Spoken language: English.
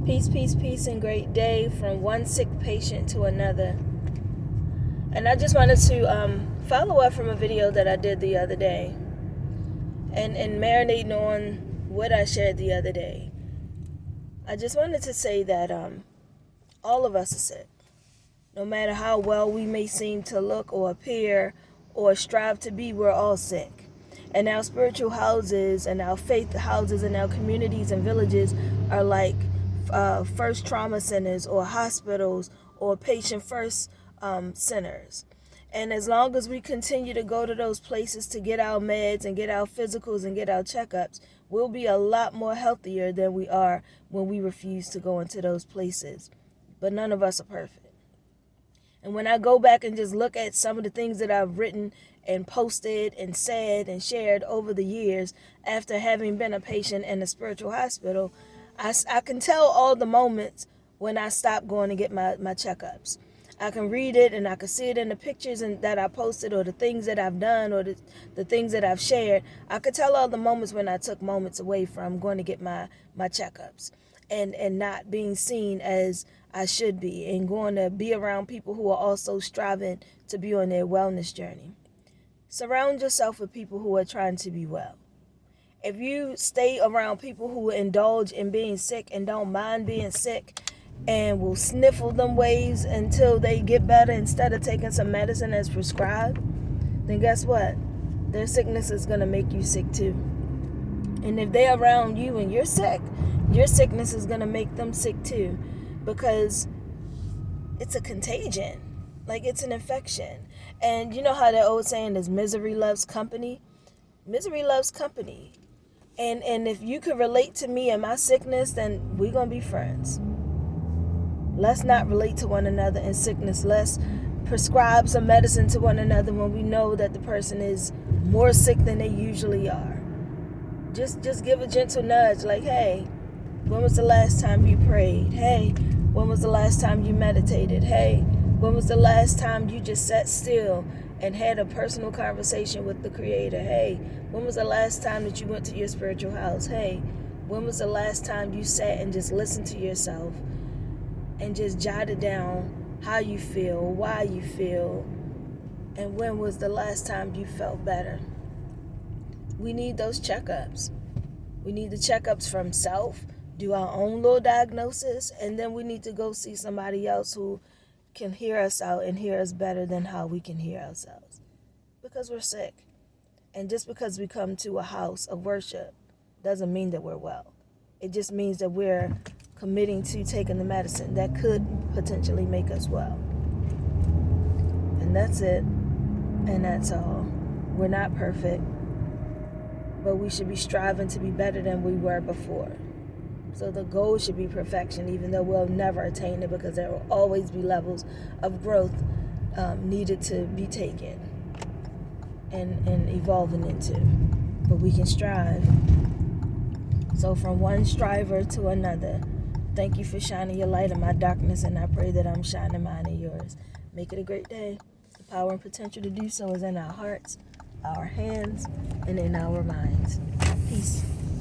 Peace, peace, peace, and great day from one sick patient to another. And I just wanted to follow up from a video that I did the other day and marinating on what I shared the other day. I just wanted to say that all of us are sick. No matter how well we may seem to look or appear or strive to be, we're all sick. And our spiritual houses and our faith houses and our communities and villages are like first trauma centers or hospitals or patient first centers. And as long as we continue to go to those places to get our meds and get our physicals and get our checkups, we'll be a lot more healthier than we are when we refuse to go into those places. But none of us are perfect. And when I go back and just look at some of the things that I've written and posted and said and shared over the years after having been a patient in a spiritual hospital, I can tell all the moments when I stopped going to get my checkups. I can read it and I can see it in the pictures that I posted or the things that I've done or the things that I've shared. I could tell all the moments when I took moments away from going to get my checkups and not being seen as I should be and going to be around people who are also striving to be on their wellness journey. Surround yourself with people who are trying to be well. If you stay around people who indulge in being sick and don't mind being sick and will sniffle them ways until they get better instead of taking some medicine as prescribed, then guess what? Their sickness is going to make you sick too. And if they're around you and you're sick, your sickness is going to make them sick too, because it's a contagion. Like, it's an infection. And you know how that old saying is misery loves company? Misery loves company. And if you can relate to me and my sickness, then we're going to be friends. Let's not relate to one another in sickness. Let's prescribe some medicine to one another when we know that the person is more sick than they usually are. Just give a gentle nudge like, hey, when was the last time you prayed? Hey, when was the last time you meditated? Hey, when was the last time you just sat still and had a personal conversation with the Creator? Hey, when was the last time that you went to your spiritual house? Hey, when was the last time you sat and just listened to yourself and just jotted down how you feel, why you feel, and when was the last time you felt better? We need those checkups. We need the checkups from self, do our own little diagnosis, and then we need to go see somebody else who can hear us out and hear us better than how we can hear ourselves. Because we're sick. And just because we come to a house of worship doesn't mean that we're well. It just means that we're committing to taking the medicine that could potentially make us well. And that's it. And that's all. We're not perfect, but we should be striving to be better than we were before. So the goal should be perfection, even though we'll never attain it, because there will always be levels of growth needed to be taken and evolving into. But we can strive. So from one striver to another, thank you for shining your light in my darkness, and I pray that I'm shining mine in yours. Make it a great day. The power and potential to do so is in our hearts, our hands, and in our minds. Peace.